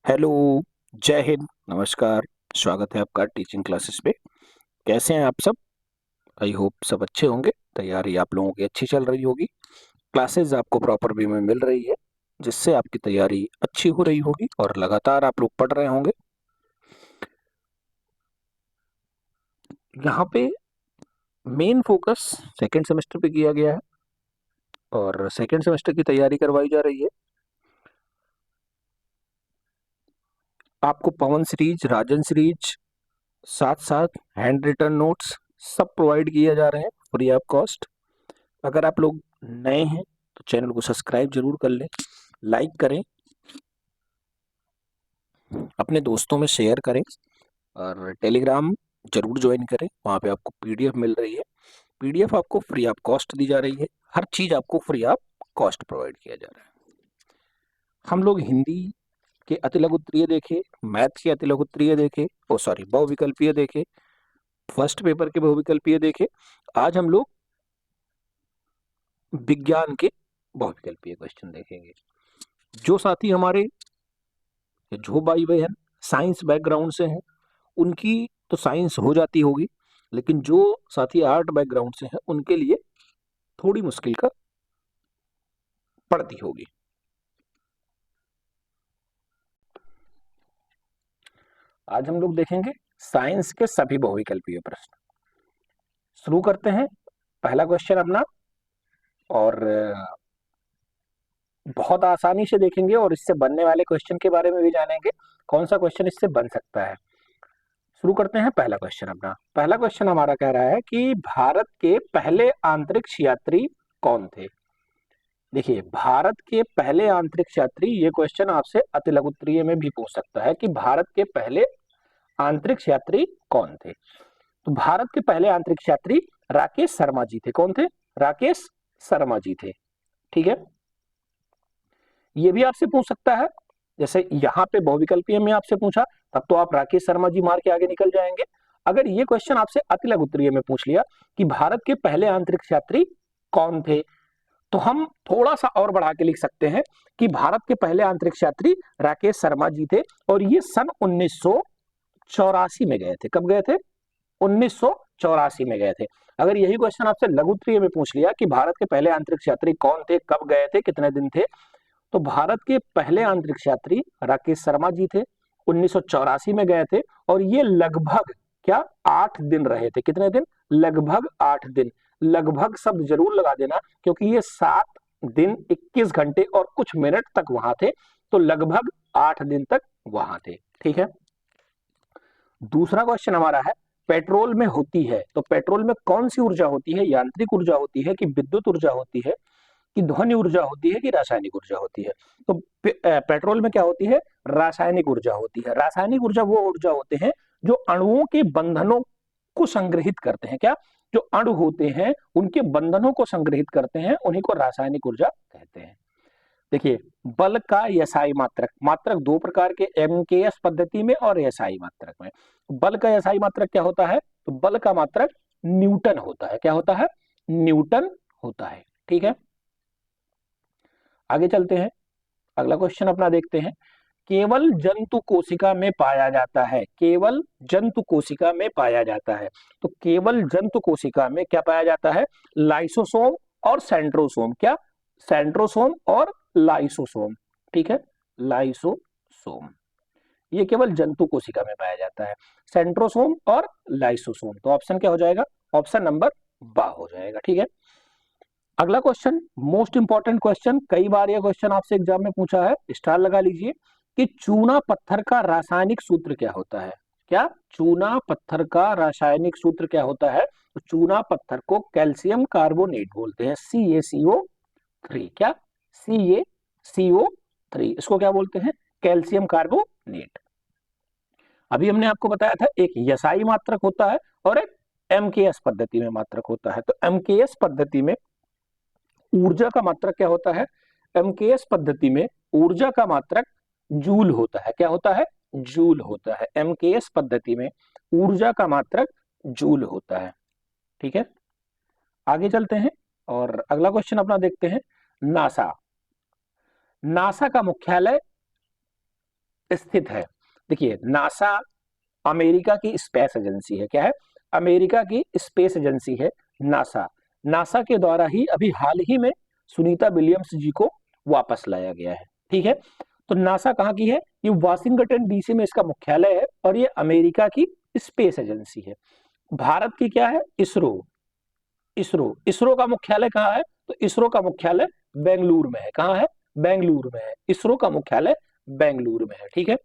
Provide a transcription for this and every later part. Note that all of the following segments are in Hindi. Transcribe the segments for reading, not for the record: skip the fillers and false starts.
हेलो, जय हिंद, नमस्कार। स्वागत है आपका टीचिंग क्लासेस पे। कैसे हैं आप सब? आई होप सब अच्छे होंगे। तैयारी आप लोगों की अच्छी चल रही होगी। क्लासेस आपको प्रॉपर वे में मिल रही है, जिससे आपकी तैयारी अच्छी हो रही होगी और लगातार आप लोग पढ़ रहे होंगे। यहाँ पे मेन फोकस सेकेंड सेमेस्टर पे किया गया है और सेकेंड सेमेस्टर की तैयारी करवाई जा रही है। आपको पवन सीरीज, राजन सीरीज, साथ साथ हैंड रिटन नोट्स सब प्रोवाइड किए जा रहे हैं फ्री ऑफ कॉस्ट। अगर आप लोग नए हैं तो चैनल को सब्सक्राइब जरूर कर लें, लाइक करें, अपने दोस्तों में शेयर करें और टेलीग्राम जरूर ज्वाइन करें। वहाँ पे आपको पीडीएफ मिल रही है। पीडीएफ आपको फ्री ऑफ कॉस्ट दी जा रही है। हर चीज़ आपको फ्री ऑफ कॉस्ट प्रोवाइड किया जा रहा है। हम लोग हिंदी के अतिलघुत्तरीय देखे, मैथ के अतिलघुत्तरीय देखे, ओ सॉरी बहुविकल्पीय देखे, फर्स्ट पेपर के बहुविकल्पीय देखे। आज हम लोग विज्ञान के बहुविकल्पीय क्वेश्चन देखेंगे। जो साथी हमारे, जो भाई बहन साइंस बैकग्राउंड से हैं, उनकी तो साइंस हो जाती होगी, लेकिन जो साथी आर्ट बैकग्राउंड से हैं उनके लिए थोड़ी मुश्किल का पड़ती होगी। आज हम लोग देखेंगे साइंस के सभी बहुविकल्पीय प्रश्न। शुरू करते हैं। पहला क्वेश्चन अपना, और बहुत आसानी से देखेंगे और इससे बनने वाले क्वेश्चन के बारे में भी जानेंगे, कौन सा क्वेश्चन इससे बन सकता है। शुरू करते हैं पहला क्वेश्चन अपना। पहला क्वेश्चन हमारा कह रहा है कि भारत के पहले अंतरिक्ष यात्री कौन थे। देखिए, भारत के पहले अंतरिक्ष यात्री, ये क्वेश्चन आपसे अति लघु उत्तरीय में भी पूछ सकता है कि भारत के पहले अंतरिक्ष यात्री कौन थे। तो भारत के पहले अंतरिक्ष यात्री राकेश शर्मा जी थे। कौन थे? राकेश शर्मा जी थे। ठीक है, ये भी आपसे पूछ सकता है। जैसे यहाँ पे बहुविकल्पीय में आपसे पूछा, तब तो आप राकेश शर्मा जी मार के आगे निकल जाएंगे। अगर ये क्वेश्चन आपसे अति लघु उत्तरीय में पूछ लिया कि भारत के पहले अंतरिक्ष यात्री कौन थे, तो हम थोड़ा सा और बढ़ा के लिख सकते हैं कि भारत के पहले अंतरिक्ष यात्री राकेश शर्मा जी थे और ये सन 1984 में गए थे। कब गए थे? 1984 में गए थे। अगर यही क्वेश्चन आपसे लघु उत्तरीय में पूछ लिया कि भारत के पहले अंतरिक्ष यात्री कौन थे, कब गए थे, कितने दिन थे, तो भारत के पहले अंतरिक्ष यात्री राकेश शर्मा जी थे, 1984 में गए थे और ये लगभग क्या 8 दिन रहे थे। कितने दिन? लगभग 8 दिन। लगभग शब्द जरूर लगा देना, क्योंकि ये 7 दिन 21 घंटे और कुछ मिनट तक वहां थे, तो लगभग 8 दिन तक वहां थे। ठीक है, दूसरा क्वेश्चन हमारा है, पेट्रोल में होती है, तो पेट्रोल में कौन सी ऊर्जा होती है? यांत्रिक ऊर्जा होती है कि विद्युत ऊर्जा होती है कि ध्वनि ऊर्जा होती है कि रासायनिक ऊर्जा होती है? तो पेट्रोल में क्या होती है? रासायनिक ऊर्जा होती है। रासायनिक ऊर्जा वो ऊर्जा होते हैं जो अणुओं के बंधनों को संग्रहित करते हैं। क्या? जो अणु होते हैं उनके बंधनों को संग्रहित करते हैं, उन्हीं को रासायनिक ऊर्जा कहते हैं। देखिए, बल का एसआई मात्रक, मात्रक दो प्रकार के, एमकेएस पद्धति में और एसआई मात्रक में। बल का एसआई मात्रक क्या होता है? तो बल का मात्रक न्यूटन होता है। क्या होता है? न्यूटन होता है। ठीक है, आगे चलते हैं। अगला क्वेश्चन अपना देखते हैं। केवल जंतु कोशिका में पाया जाता है, केवल जंतु कोशिका में पाया जाता है। तो केवल जंतु कोशिका में क्या पाया जाता है? लाइसोसोम और सेंट्रोसोम। क्या? सेंट्रोसोम और लाइसोसोम। ठीक है, लाइसोसोम ये केवल जंतु कोशिका में पाया जाता है। सेंट्रोसोम और लाइसोसोम, तो ऑप्शन क्या हो जाएगा? ऑप्शन नंबर बा हो जाएगा। ठीक है, अगला क्वेश्चन मोस्ट इंपॉर्टेंट क्वेश्चन, कई बार यह क्वेश्चन आपसे एग्जाम में पूछा है, स्टार लगा लीजिए, कि चूना पत्थर का रासायनिक सूत्र क्या होता है? क्या? चूना पत्थर का रासायनिक सूत्र क्या होता है? तो चूना पत्थर को कैल्शियम कार्बोनेट बोलते हैं, CaCO3। क्या? CaCO3, इसको क्या बोलते हैं? Calcium carbonate. अभी हमने आपको बताया था एक यसाई मात्रक होता है और एक एमकेएस पद्धति में मात्रक होता है। तो एमकेएस पद्धति में ऊर्जा का मात्रक क्या होता है? एमकेएस पद्धति में ऊर्जा का मात्रक जूल होता है। क्या होता है? जूल होता है। एमकेएस पद्धति में ऊर्जा का मात्रक जूल होता है। ठीक है, आगे चलते हैं और अगला क्वेश्चन अपना देखते हैं। नासा, नासा का मुख्यालय स्थित है? देखिए, नासा अमेरिका की स्पेस एजेंसी है। क्या है? अमेरिका की स्पेस एजेंसी है नासा। नासा के द्वारा ही अभी हाल ही में सुनीता विलियम्स जी को वापस लाया गया है। ठीक है, तो नासा कहाँ की है? ये वाशिंगटन डीसी में इसका मुख्यालय है और ये अमेरिका की स्पेस एजेंसी है। भारत की क्या है? इसरो। इसरो, इसरो का मुख्यालय कहाँ है? तो इसरो का मुख्यालय बेंगलुरु में है। कहाँ है? बेंगलुरु में है। इसरो का मुख्यालय बेंगलुरु में है। ठीक है,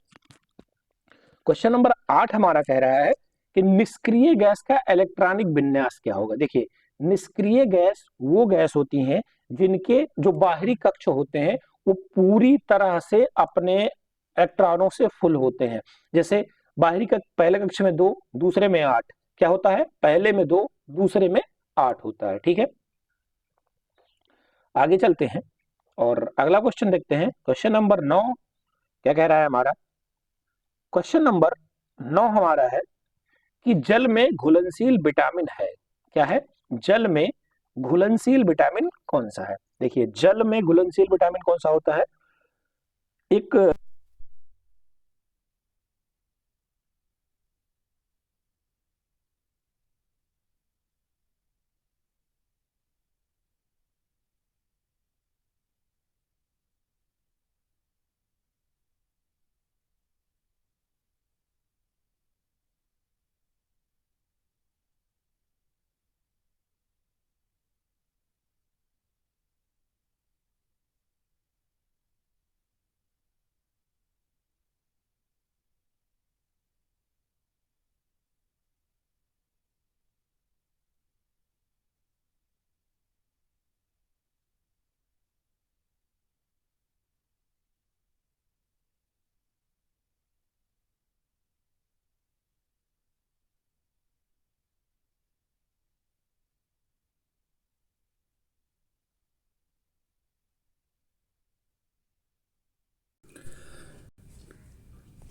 क्वेश्चन नंबर 8 हमारा कह रहा है कि निष्क्रिय गैस का इलेक्ट्रॉनिक विन्यास क्या होगा? देखिए, निष्क्रिय गैस वो गैस होती हैं जिनके जो बाहरी कक्ष होते हैं वो पूरी तरह से अपने इलेक्ट्रॉनों से फुल होते हैं। जैसे बाहरी कक्ष, पहले कक्ष में 2, दूसरे में 8। क्या होता है? पहले में 2, दूसरे में 8 होता है। ठीक है, आगे चलते हैं और अगला क्वेश्चन देखते हैं। क्वेश्चन नंबर 9 क्या कह रहा है हमारा? क्वेश्चन नंबर 9 हमारा है कि जल में घुलनशील विटामिन है। क्या है? जल में घुलनशील विटामिन कौन सा है? देखिए, जल में घुलनशील विटामिन कौन सा होता है? एक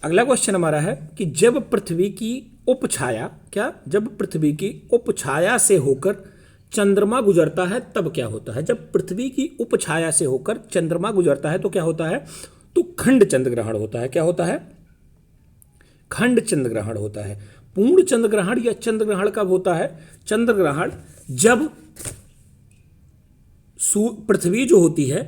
अगला क्वेश्चन हमारा है कि जब पृथ्वी की उपछाया, क्या? जब पृथ्वी की उपछाया से होकर चंद्रमा गुजरता है तब क्या होता है? जब पृथ्वी की उपछाया से होकर चंद्रमा गुजरता है तो क्या होता है? तो खंड चंद्र ग्रहण होता है। क्या होता है? खंड चंद्र ग्रहण होता है। पूर्ण चंद्र ग्रहण या चंद्र ग्रहण कब होता है? चंद्र ग्रहण जब पृथ्वी जो होती है,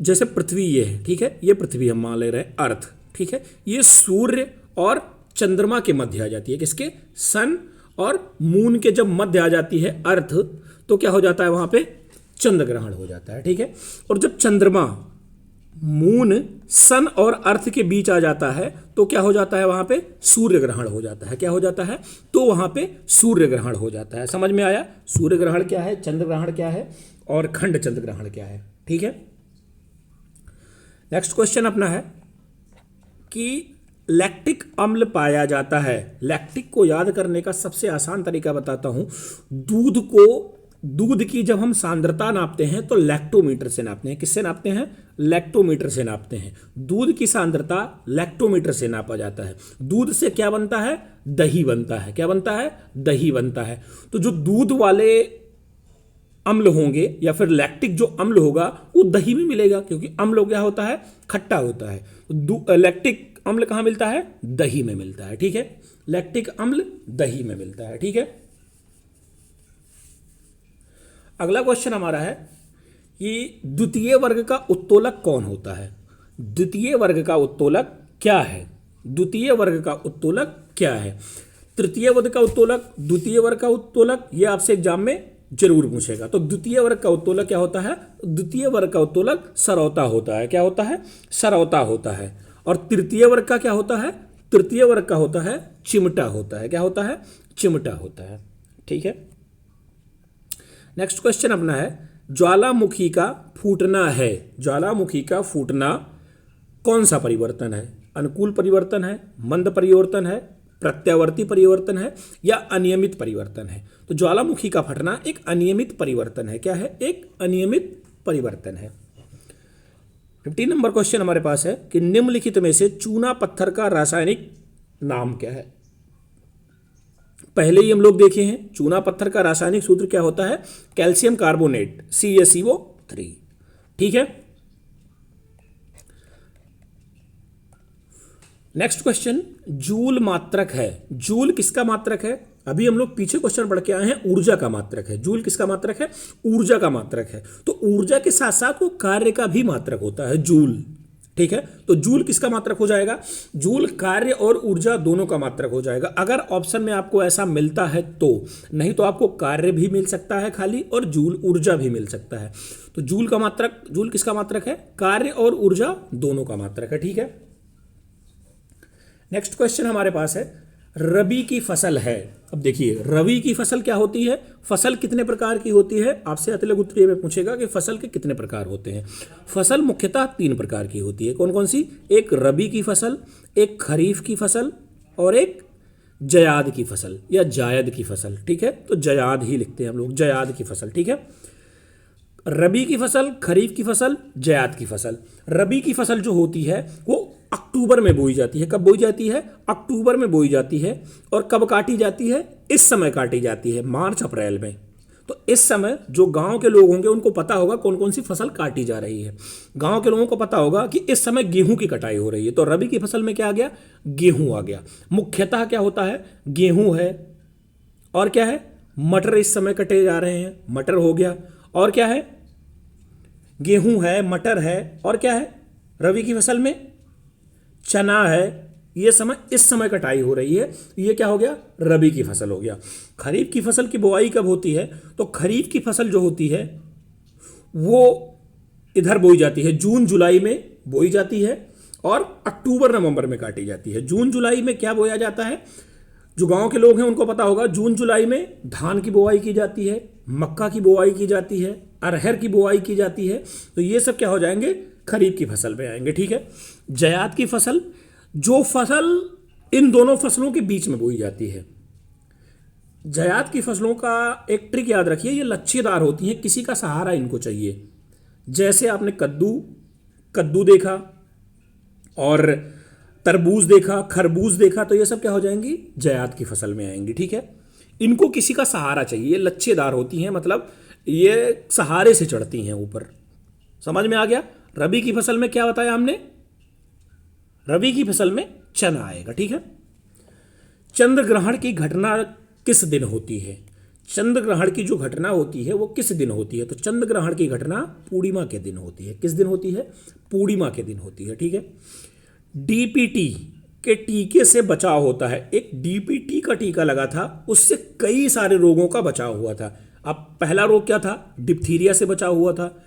जैसे पृथ्वी ये है, ठीक है, ये पृथ्वी हम मान ले रहे हैं, अर्थ, ठीक है, ये सूर्य और चंद्रमा के मध्य आ जाती है। किसके? सन और मून के जब मध्य आ जाती है अर्थ, तो क्या हो जाता है? वहां पे चंद्र ग्रहण हो जाता है। ठीक है, और जब चंद्रमा मून सन और अर्थ के बीच आ जाता है तो क्या हो जाता है? वहां पे सूर्य ग्रहण हो जाता है। क्या हो जाता है? तो वहां पे सूर्य ग्रहण हो जाता है। समझ में आया? सूर्य ग्रहण क्या है, चंद्र ग्रहण क्या है और खंड चंद्र ग्रहण क्या है। ठीक है, नेक्स्ट क्वेश्चन अपना है कि लैक्टिक अम्ल पाया जाता है। लैक्टिक को याद करने का सबसे आसान तरीका बताता हूं। दूध की जब हम सांद्रता नापते हैं तो लैक्टोमीटर से नापते हैं। किससे नापते हैं? लैक्टोमीटर से नापते हैं। दूध की सांद्रता लैक्टोमीटर से नापा जाता है। दूध से क्या बनता है? दही बनता है। क्या बनता है? दही बनता है। तो जो दूध वाले अम्ल होंगे या फिर लैक्टिक जो अम्ल होगा वो दही में मिलेगा, क्योंकि अम्ल क्या होता है? खट्टा होता है। लैक्टिक अम्ल कहां मिलता है? दही में मिलता है। ठीक है, लैक्टिक अम्ल दही में मिलता है। ठीक है, अगला क्वेश्चन हमारा है कि द्वितीय वर्ग का उत्तोलक कौन होता है? द्वितीय वर्ग का उत्तोलक क्या है? द्वितीय वर्ग का उत्तोलक क्या है? तृतीय वर्ग का उत्तोलक, द्वितीय वर्ग का उत्तोलक, ये आपसे एग्जाम में जरूर पूछेगा। तो द्वितीय वर्ग का उत्तोलक क्या होता है? द्वितीय वर्ग का उत्तोलक सरौता होता है। क्या होता है? सरौता होता है। और तृतीय वर्ग का क्या होता है? तृतीय वर्ग का होता है चिमटा होता है। क्या होता है? चिमटा होता है। ठीक है, नेक्स्ट क्वेश्चन अपना है ज्वालामुखी का फूटना है। ज्वालामुखी का फूटना कौन सा परिवर्तन है? अनुकूल परिवर्तन है, मंद परिवर्तन है, प्रत्यावर्ती परिवर्तन है या अनियमित परिवर्तन है? तो ज्वालामुखी का फटना एक अनियमित परिवर्तन है। क्या है? एक अनियमित परिवर्तन है। 15 नंबर क्वेश्चन हमारे पास है कि निम्नलिखित में से चूना पत्थर का रासायनिक नाम क्या है? पहले ही हम लोग देखे हैं, चूना पत्थर का रासायनिक सूत्र क्या होता है? Calcium carbonate, CaCO3। ठीक है, नेक्स्ट क्वेश्चन, जूल मात्रक है। जूल किसका मात्रक है? अभी हम लोग पीछे क्वेश्चन पढ़ के आए हैं, ऊर्जा का मात्रक है। जूल किसका मात्रक है? ऊर्जा का मात्रक है। तो ऊर्जा के साथ साथ वो कार्य का भी मात्रक होता है, जूल। ठीक है, तो जूल किसका मात्रक हो जाएगा? जूल कार्य और ऊर्जा दोनों का मात्रक हो जाएगा, अगर ऑप्शन में आपको ऐसा मिलता है तो। नहीं तो आपको कार्य भी मिल सकता है खाली, और जूल ऊर्जा भी मिल सकता है। तो जूल का मात्रक, जूल किसका मात्रक है? कार्य और ऊर्जा दोनों का मात्रक है। ठीक है, नेक्स्ट क्वेश्चन हमारे पास है, रबी की फसल है। अब देखिए, रबी की फसल क्या होती है? फसल कितने प्रकार की होती है? आपसे अतिलघु उत्तरीय में पूछेगा कि फसल के कितने प्रकार होते हैं। फसल मुख्यतः 3 प्रकार की होती है। कौन कौन सी? एक रबी की फसल, एक खरीफ की फसल, और एक जयाद की फसल या जायद की फसल। ठीक है, तो जयाद ही लिखते हैं हम लोग, जयाद की फसल। ठीक है, रबी की फसल, खरीफ की फसल, जयाद की फसल। रबी की फसल जो होती है वो अक्टूबर में बोई जाती है। कब बोई जाती है? अक्टूबर में बोई जाती है। और कब काटी जाती है? इस समय काटी जाती है, मार्च अप्रैल में। तो इस समय जो गांव के लोग होंगे उनको पता होगा कौन कौन सी फसल काटी जा रही है। गांव के लोगों को पता होगा कि इस समय गेहूं की कटाई हो रही है। तो रबी की फसल में क्या आ गया? गेहूं आ गया। मुख्यतः क्या होता है? गेहूं है, और क्या है? मटर इस समय कटे जा रहे हैं, मटर हो गया। और क्या है? गेहूं है, मटर है, और क्या है? रबी की फसल में चना है। ये समय, इस समय कटाई हो रही है, ये क्या हो गया? रबी की फसल हो गया। खरीफ की फसल की बुआई कब होती है? तो खरीफ की फसल जो होती है वो इधर बोई जाती है, जून जुलाई में बोई जाती है, और अक्टूबर नवंबर में काटी जाती है। जून जुलाई में क्या बोया जाता है? जो गांव के लोग हैं उनको पता होगा, जून जुलाई में धान की बुआई की जाती है, मक्का की बुआई की जाती है, अरहर की बुआई की जाती है। तो ये सब क्या हो जाएंगे? खरीफ की फसल में आएंगे। ठीक है, जयाद की फसल, जो फसल इन दोनों फसलों के बीच में बोई जाती है। जयाद की फसलों का एक ट्रिक याद रखिए, ये लच्छेदार होती हैं, किसी का सहारा इनको चाहिए। जैसे आपने कद्दू, कद्दू देखा, और तरबूज देखा, खरबूज देखा, तो ये सब क्या हो जाएंगी? जयाद की फसल में आएंगी। ठीक है, इनको किसी का सहारा चाहिए, ये लच्छेदार होती हैं, मतलब ये सहारे से चढ़ती हैं ऊपर। समझ में आ गया? रबी की फसल में क्या बताया हमने? रबी की फसल में चना आएगा। ठीक है, चंद्र ग्रहण की घटना किस दिन होती है? चंद्र ग्रहण की जो घटना होती है वो किस दिन होती है? तो चंद्र ग्रहण की घटना पूर्णिमा के दिन होती है। किस दिन होती है? पूर्णिमा के दिन होती है। ठीक है, डीपीटी के टीके से बचाव होता है। एक डीपीटी का टीका लगा था, उससे कई सारे रोगों का बचाव हुआ था। अब पहला रोग क्या था? डिप्थीरिया से बचाव हुआ था।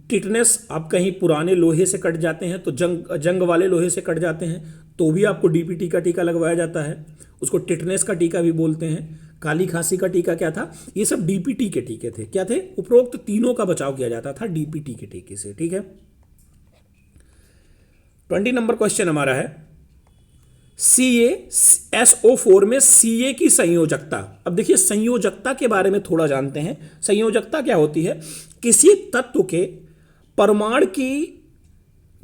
टिटनेस, आप कहीं पुराने लोहे से कट जाते हैं तो जंग वाले लोहे से कट जाते हैं तो भी आपको डीपीटी का टीका लगवाया जाता है, उसको टिटनेस का टीका भी बोलते हैं। काली खांसी का टीका क्या था? ये सब डीपीटी के टीके थे। क्या थे? उपरोक्त तीनों का बचाव किया जाता था डीपीटी के टीके से। ठीक है, 20 नंबर क्वेश्चन हमारा है, CaSO4 में Ca की संयोजकता। अब देखिए, संयोजकता के बारे में थोड़ा जानते हैं। संयोजकता क्या होती है? किसी तत्व के परमाणु की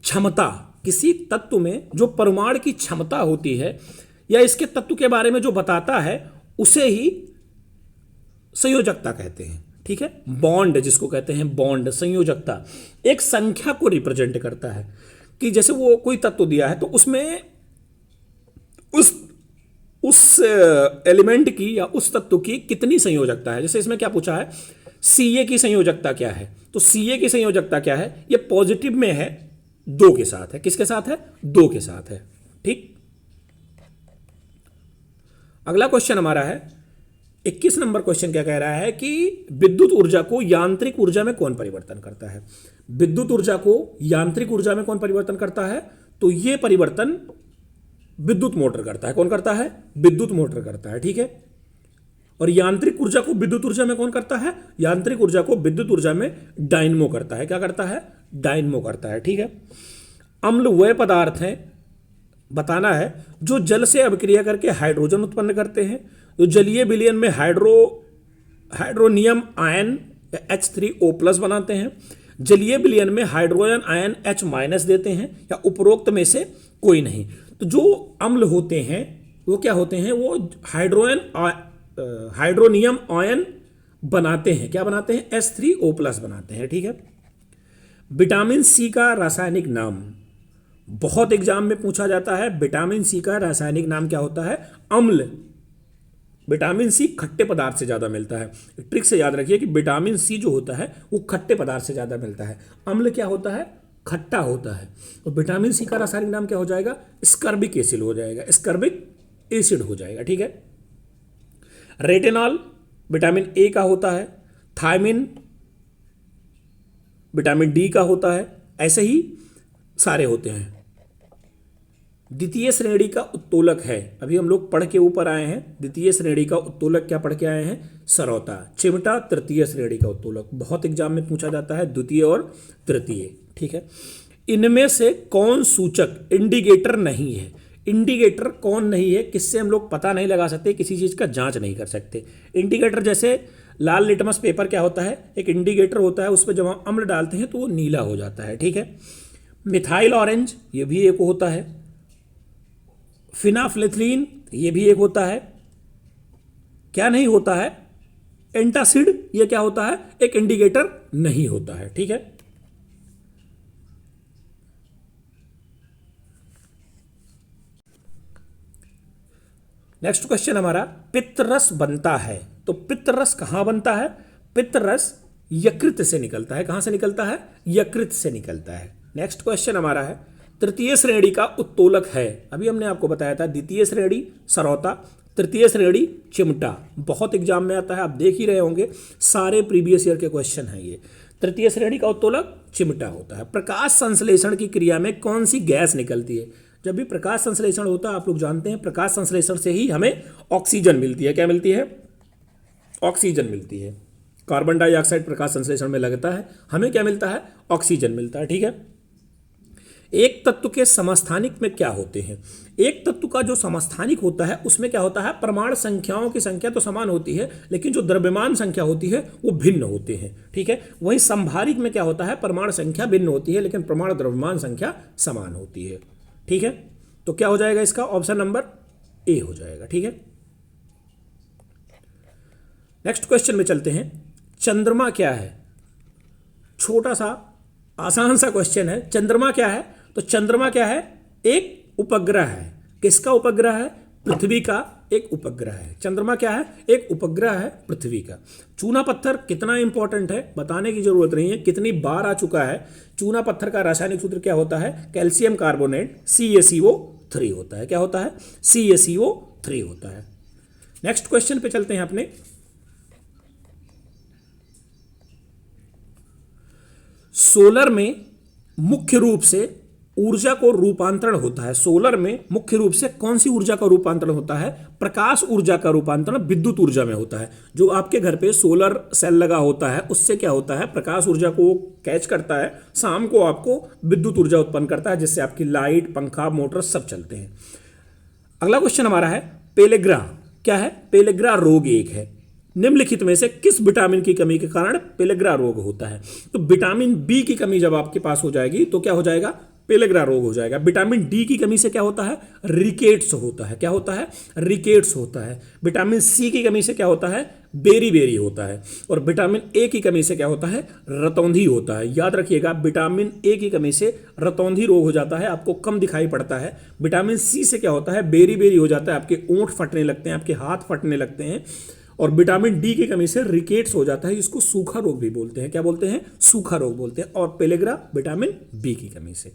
क्षमता, किसी तत्व में जो परमाणु की क्षमता होती है या इसके तत्व के बारे में जो बताता है उसे ही संयोजकता कहते हैं। ठीक है, बॉन्ड जिसको कहते हैं, बॉन्ड, संयोजकता एक संख्या को रिप्रेजेंट करता है कि जैसे वो कोई तत्व दिया है तो उसमें उस एलिमेंट की या उस तत्व की कितनी संयोजकता है। जैसे इसमें क्या पूछा है? Ca की संयोजकता क्या है? तो Ca की संयोजकता क्या है? ये पॉजिटिव में है, 2 के साथ है। किसके साथ है? 2 के साथ है। ठीक, अगला क्वेश्चन हमारा है 21 नंबर क्वेश्चन। क्या कह रहा है कि विद्युत ऊर्जा को यांत्रिक ऊर्जा में कौन परिवर्तन करता है? विद्युत ऊर्जा को यांत्रिक ऊर्जा में कौन परिवर्तन करता है? तो ये परिवर्तन विद्युत मोटर करता है। कौन करता है? विद्युत मोटर करता है। ठीक है, और यांत्रिक ऊर्जा को विद्युत ऊर्जा में कौन करता है? यांत्रिक ऊर्जा को विद्युत ऊर्जा में डायनमो करता है। क्या करता है? डायनमो करता है। ठीक है, अम्ल वह पदार्थ हैं, बताना है, जो जल से अभिक्रिया करके हाइड्रोजन उत्पन्न करते हैं। तो जलीय विलयन में हाइड्रोनियम आयन H3O+ बनाते हैं। जलीय विलयन में हाइड्रोजन आयन H- देते हैं, या उपरोक्त में से कोई नहीं। तो जो अम्ल होते हैं वो क्या होते हैं? वो हाइड्रोनियम आयन बनाते हैं। क्या बनाते हैं? H3O+ बनाते हैं। ठीक है, विटामिन सी का रासायनिक नाम। बहुत एग्जाम में पूछा जाता है। विटामिन सी का रासायनिक नाम क्या होता है? अम्ल। विटामिन सी खट्टे पदार्थ से ज़्यादा मिलता है। ट्रिक से याद रखिए कि विटामिन सी जो होता है वो खट्टे पदार्थ से ज़्यादा मिलता है। अम्ल क्या होता है? खट्टा होता है। और विटामिन सी का रासायनिक नाम क्या हो जाएगा? स्कर्बिक एसिड हो जाएगा, स्कर्बिक एसिड हो जाएगा। ठीक है। रेटिनॉल विटामिन ए का होता है। थायमिन विटामिन डी का होता है। ऐसे ही सारे होते हैं। द्वितीय श्रेणी का उत्तोलक है, अभी हम लोग पढ़ के ऊपर आए हैं। द्वितीय श्रेणी का उत्तोलक क्या पढ़ के आए हैं? सरौता। चिमटा तृतीय श्रेणी का उत्तोलक, बहुत एग्जाम में पूछा जाता है, द्वितीय और तृतीय। ठीक है। इनमें से कौन सूचक इंडिकेटर नहीं है? इंडिकेटर कौन नहीं है, किससे हम लोग पता नहीं लगा सकते, किसी चीज़ का जांच नहीं कर सकते। इंडिकेटर जैसे लाल लिटमस पेपर क्या होता है? एक इंडिकेटर होता है, उस पर जब हम अम्ल डालते हैं तो वो नीला हो जाता है। ठीक है। मिथाइल ऑरेंज ये भी एक होता है। फिनाफ्लेथलीन ये भी एक होता है। क्या नहीं होता है? एंटासिड ये क्या होता है? एक इंडिकेटर नहीं होता है। ठीक है। नेक्स्ट क्वेश्चन हमारा, पित्तरस बनता है तो पित्तरस कहां बनता है? पित्तरस यकृत से निकलता है। कहां से निकलता है? यकृत से निकलता है। नेक्स्ट क्वेश्चन हमारा है, तृतीय श्रेणी का उत्तोलक है, अभी हमने आपको बताया था, द्वितीय श्रेणी सरौता, तृतीय श्रेणी चिमटा। बहुत एग्जाम में आता है, आप देख ही रहे होंगे, सारे प्रीवियस ईयर के क्वेश्चन हैं ये। तृतीय श्रेणी का उत्तोलक चिमटा होता है। प्रकाश संश्लेषण की क्रिया में कौन सी गैस निकलती है? जब भी प्रकाश संश्लेषण होता है, आप लोग जानते हैं, प्रकाश संश्लेषण से ही हमें ऑक्सीजन मिलती है। क्या मिलती है? ऑक्सीजन मिलती है। कार्बन डाइऑक्साइड प्रकाश संश्लेषण में लगता है, हमें क्या मिलता है? ऑक्सीजन मिलता है। ठीक है। एक तत्व के समस्थानिक में क्या होते हैं? एक तत्व का जो समस्थानिक होता है उसमें क्या होता है? परमाणु संख्याओं की संख्या तो समान होती है, लेकिन जो द्रव्यमान संख्या होती है वो भिन्न होते हैं। ठीक है। वहीं संभारिक में क्या होता है? परमाणु संख्या भिन्न होती है, लेकिन परमाणु द्रव्यमान संख्या समान होती है। ठीक है। तो क्या हो जाएगा इसका? ऑप्शन नंबर ए हो जाएगा। ठीक है। नेक्स्ट क्वेश्चन में चलते हैं। चंद्रमा क्या है? छोटा सा आसान सा क्वेश्चन है। चंद्रमा क्या है? तो चंद्रमा क्या है? एक उपग्रह है। किसका उपग्रह है? पृथ्वी का एक उपग्रह है। चंद्रमा क्या है? एक उपग्रह है पृथ्वी का। चूना पत्थर कितना इंपॉर्टेंट है बताने की जरूरत नहीं है, कितनी बार आ चुका है। चूना पत्थर का रासायनिक सूत्र क्या होता है? कैल्शियम कार्बोनेट CaCO3 होता है। क्या होता है? CaCO3 होता है। नेक्स्ट क्वेश्चन पे चलते हैं अपने। सोलर में मुख्य रूप से ऊर्जा को रूपांतरण होता है। सोलर में मुख्य रूप से कौन सी ऊर्जा का रूपांतरण होता है? प्रकाश ऊर्जा का रूपांतरण विद्युत ऊर्जा में होता है। जो आपके घर पे सोलर सेल लगा होता है उससे क्या होता है? प्रकाश ऊर्जा को कैच करता है, शाम को आपको विद्युत ऊर्जा उत्पन्न करता है, जिससे आपकी लाइट, पंखा, मोटर सब चलते हैं। अगला क्वेश्चन हमारा है, पेलेग्रा क्या है? पेलेग्रा रोग एक है। निम्नलिखित में से किस विटामिन की कमी के कारण पेलेग्रा रोग होता है? तो विटामिन बी की कमी जब आपके पास हो जाएगी तो क्या हो जाएगा? पेलेग्रा रोग हो जाएगा। विटामिन डी की कमी से क्या होता है? रिकेट्स होता है। क्या होता है? रिकेट्स होता है। विटामिन सी की कमी से क्या होता है? बेरी बेरी होता है। और विटामिन ए की कमी से क्या होता है? रतौंधी होता है। याद रखिएगा, विटामिन ए की कमी से रतौंधी रोग हो जाता है, आपको कम दिखाई पड़ता है। विटामिन सी से क्या होता है? बेरी बेरी हो जाता है, आपके ओंठ फटने लगते हैं, आपके हाथ फटने लगते हैं। और विटामिन डी की कमी से रिकेट्स हो जाता है, जिसको सूखा रोग भी बोलते हैं। क्या बोलते हैं? सूखा रोग बोलते हैं। और पेलेग्रा विटामिन बी की कमी से।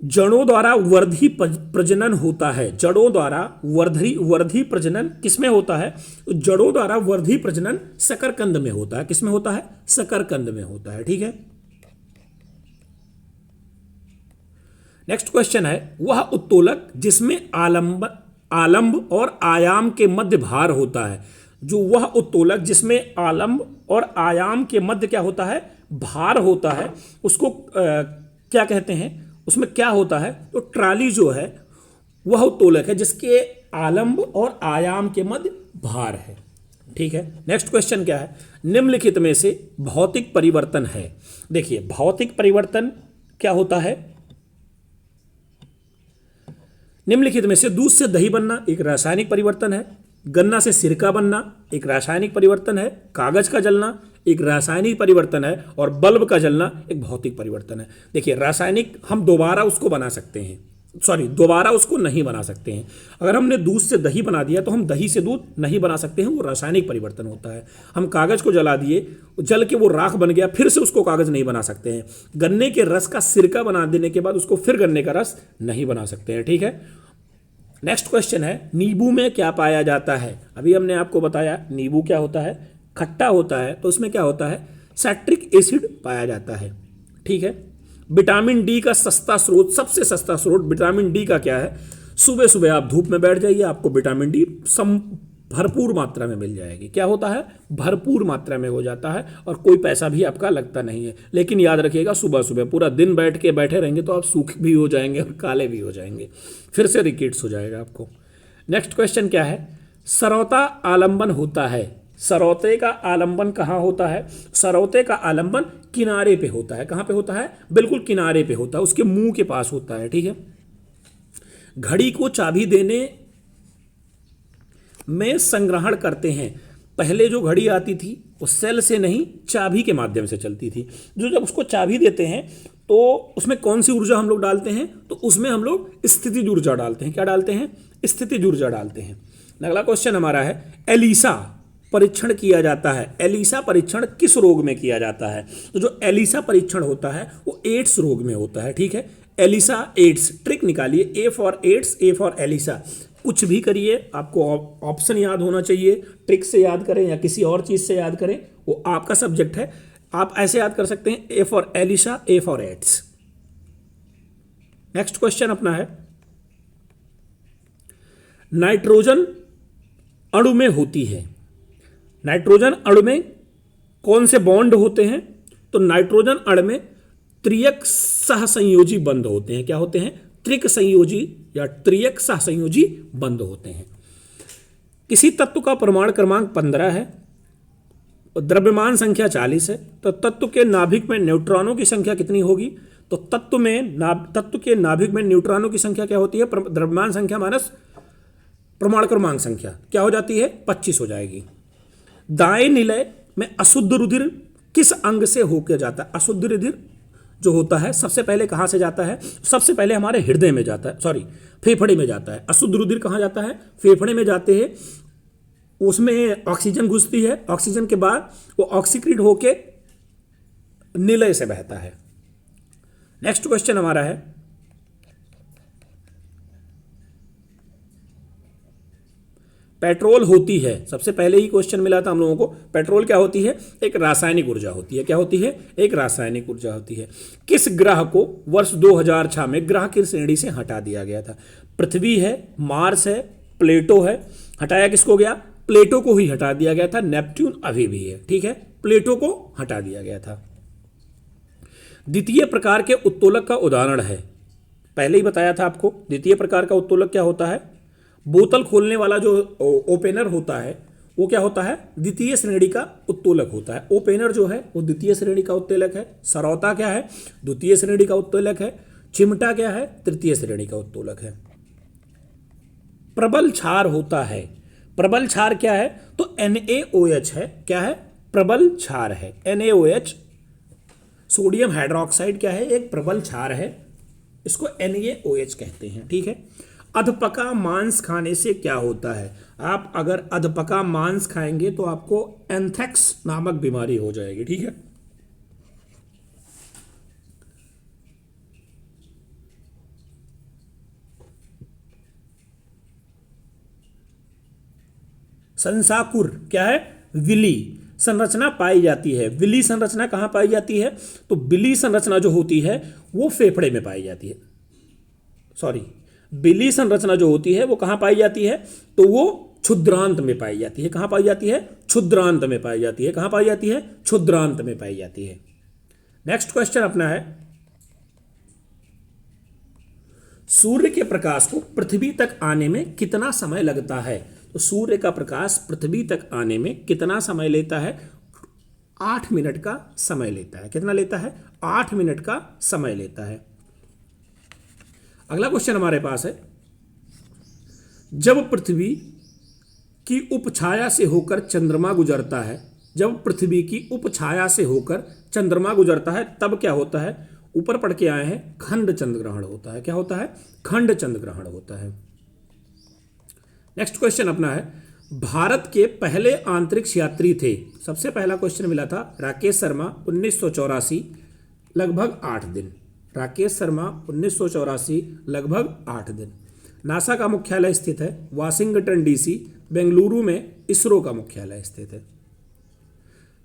जड़ों द्वारा वर्धी प्रजनन होता है। जड़ों द्वारा वर्धी प्रजनन किसमें होता है? तो जड़ों द्वारा वर्धी प्रजनन शकरकंद में होता है। किसमें होता है? शकरकंद में होता है। ठीक है। नेक्स्ट क्वेश्चन है, वह उत्तोलक जिसमें आलंब और आयाम के मध्य भार होता है। जो वह उत्तोलक जिसमें आलंब और आयाम के मध्य क्या होता है? भार होता है, उसको क्या कहते हैं? उसमें क्या होता है? तो ट्राली जो है वह उत्तोलक है जिसके आलंब और आयाम के मध्य भार है। ठीक है। नेक्स्ट क्वेश्चन क्या है? निम्नलिखित में से भौतिक परिवर्तन है। देखिए, भौतिक परिवर्तन क्या होता है? निम्नलिखित में से दूध से दही बनना एक रासायनिक परिवर्तन है। गन्ना से सिरका बनना एक रासायनिक परिवर्तन है, कागज का जलना एक रासायनिक परिवर्तन है, और बल्ब का जलना एक भौतिक परिवर्तन है। देखिए रासायनिक हम दोबारा उसको बना सकते हैं, दोबारा उसको नहीं बना सकते हैं। अगर हमने दूध से दही बना दिया तो हम दही से दूध नहीं बना सकते हैं, वो रासायनिक परिवर्तन होता है। हम कागज को जला दिए, जल के वो राख बन गया, फिर से उसको कागज नहीं बना सकते हैं। गन्ने के रस का सिरका बना देने के बाद उसको फिर गन्ने का रस नहीं बना सकते हैं, ठीक है। नेक्स्ट क्वेश्चन है, नींबू में क्या पाया जाता है। अभी हमने आपको बताया नींबू क्या होता है, खट्टा होता है, तो उसमें क्या होता है, साइट्रिक एसिड पाया जाता है, ठीक है। विटामिन डी का सस्ता स्रोत, सबसे सस्ता स्रोत विटामिन डी का क्या है, सुबह सुबह आप धूप में बैठ जाइए, आपको विटामिन डी भरपूर मात्रा में मिल जाएगी। क्या होता है, भरपूर मात्रा में हो जाता है, और कोई पैसा भी आपका लगता नहीं है। लेकिन याद रखिएगा सुबह सुबह, पूरा दिन बैठे रहेंगे तो आप सूखे भी हो जाएंगे और काले भी हो जाएंगे, फिर से रिकेट्स हो जाएगा आपको। नेक्स्ट क्वेश्चन क्या है, सरौता आलंबन होता है। सरौते का आलंबन कहाँ होता है, सरौते का आलंबन किनारे पे होता है। कहाँ पे होता है, बिल्कुल किनारे पे होता है, उसके मुंह के पास होता है, ठीक है। घड़ी को चाबी देने में संग्रहण करते हैं। पहले जो घड़ी आती थी वो सेल से नहीं, चाबी के माध्यम से चलती थी। जो जब उसको चाबी देते हैं तो उसमें कौन सी ऊर्जा हम लोग डालते हैं, तो उसमें हम लोग स्थितिज ऊर्जा डालते हैं। क्या डालते हैं, स्थितिज ऊर्जा डालते हैं। अगला क्वेश्चन हमारा है, एलिसा परीक्षण किया जाता है। एलिसा परीक्षण किस रोग में किया जाता है, तो जो एलिसा परीक्षण होता है वो एड्स रोग में होता है, ठीक है। एलिसा एड्स, ट्रिक निकालिए, A for AIDS, A for ELISA. कुछ भी करिए, आपको ऑप्शन याद होना चाहिए, ट्रिक से याद करें या किसी और चीज़ से याद करें, वो आपका सब्जेक्ट है। आप ऐसे याद कर सकते हैं, A for ELISA, A for AIDS. Next question अपना है, नाइट्रोजन अणु में होती है। नाइट्रोजन अणु में कौन से बॉन्ड होते हैं, तो नाइट्रोजन अणु में त्रियक सहसंयोजी बंध होते हैं। क्या होते हैं, त्रिक संयोजी या त्रियक सहसंयोजी बंध होते हैं। किसी तत्व का परमाणु क्रमांक 15 है, द्रव्यमान संख्या 40 है, तो तत्व के नाभिक में न्यूट्रॉनों की संख्या कितनी होगी, तो तत्व के नाभिक में न्यूट्रॉनों की संख्या क्या होती है, द्रव्यमान संख्या माइनस परमाणु क्रमांक संख्या, क्या हो जाती है, 25 हो जाएगी। दाएं निलय में अशुद्ध रुधिर किस अंग से होकर जाता है। अशुद्ध रुधिर जो होता है सबसे पहले कहाँ से जाता है, सबसे पहले हमारे हृदय में जाता है, फेफड़े में जाता है। अशुद्ध रुधिर कहाँ जाता है, फेफड़े में जाते हैं, उसमें ऑक्सीजन घुसती है, ऑक्सीजन के बाद वो ऑक्सीक्रीट होके निलय से बहता है। नेक्स्ट क्वेश्चन हमारा है, पेट्रोल होती है, सबसे पहले ही क्वेश्चन मिला था हम लोगों को, पेट्रोल क्या होती है, एक रासायनिक ऊर्जा होती है। क्या होती है, एक रासायनिक ऊर्जा होती है। किस ग्रह को वर्ष 2006 में ग्रह की श्रेणी से हटा दिया गया था। पृथ्वी है, मार्स है, प्लेटो है। हटाया किसको गया, प्लेटो को ही हटा दिया गया था। नेपट्यून अभी भी है, ठीक है, प्लेटो को हटा दिया गया था। द्वितीय प्रकार के उत्तोलक का उदाहरण है, पहले ही बताया था आपको। द्वितीय प्रकार का उत्तोलक क्या होता है, बोतल खोलने वाला जो ओपेनर होता है वो क्या होता है, द्वितीय श्रेणी का उत्तोलक होता है। ओपेनर जो है वो द्वितीय श्रेणी का उत्तोलक है। सरौता क्या है, द्वितीय श्रेणी का उत्तोलक है। चिमटा क्या है, तृतीय श्रेणी का उत्तोलक है। प्रबल क्षार होता है, प्रबल क्षार क्या है, तो NaOH है। क्या है, प्रबल क्षार है, NaOH। सोडियम हाइड्रोक्साइड क्या है, एक प्रबल क्षार है, इसको NaOH कहते हैं, ठीक है। अधपका मांस खाने से क्या होता है, आप अगर अधपका मांस खाएंगे तो आपको एंथ्रेक्स नामक बीमारी हो जाएगी, ठीक है। संसाकुर क्या है, विली संरचना पाई जाती है। विली संरचना कहाँ पाई जाती है, तो विली संरचना जो होती है वो फेफड़े में पाई जाती है। विली संरचना जो होती है वो कहाँ पाई जाती है, तो वो क्षुद्रांत में पाई जाती है। कहाँ पाई जाती है, क्षुद्रांत में पाई जाती है। कहाँ पाई जाती है, क्षुद्रांत में पाई जाती है। नेक्स्ट क्वेश्चन अपना है, सूर्य के प्रकाश को पृथ्वी तक आने में कितना समय लगता है। तो सूर्य का प्रकाश पृथ्वी तक आने में कितना समय लेता है, 8 मिनट का समय लेता है। कितना लेता है, 8 मिनट का समय लेता है। अगला क्वेश्चन हमारे पास है, जब पृथ्वी की उपछाया से होकर चंद्रमा गुजरता है, जब पृथ्वी की उपछाया से होकर चंद्रमा गुजरता है तब क्या होता है? ऊपर पढ़ के आए हैं, खंड चंद्र ग्रहण होता है। क्या होता है? खंड चंद्र ग्रहण होता है। नेक्स्ट क्वेश्चन अपना है, भारत के पहले अंतरिक्ष यात्री थे। सबसे पहला क्वेश्चन मिला था राकेश शर्मा 1984, लगभग 8 दिन। राकेश शर्मा 1984, लगभग 8 दिन। नासा का मुख्यालय स्थित है वाशिंगटन डीसी, बेंगलुरु में इसरो का मुख्यालय स्थित है।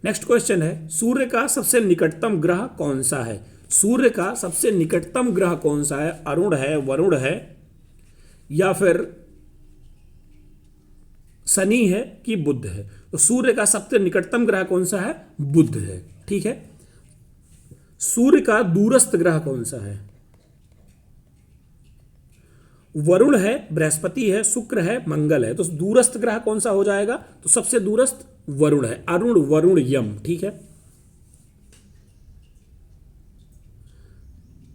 नेक्स्ट क्वेश्चन है, सूर्य का सबसे निकटतम ग्रह कौन सा है? सूर्य का सबसे निकटतम ग्रह कौन सा है? अरुण है, वरुण है, या फिर शनि है कि बुध है? तो सूर्य का सबसे निकटतम ग्रह कौन सा है? बुध है। ठीक है। सूर्य का दूरस्थ ग्रह कौन सा है? वरुण है, बृहस्पति है, शुक्र है, मंगल है। तो दूरस्थ ग्रह कौन सा हो जाएगा? तो सबसे दूरस्थ वरुण है। अरुण, वरुण, यम। ठीक है।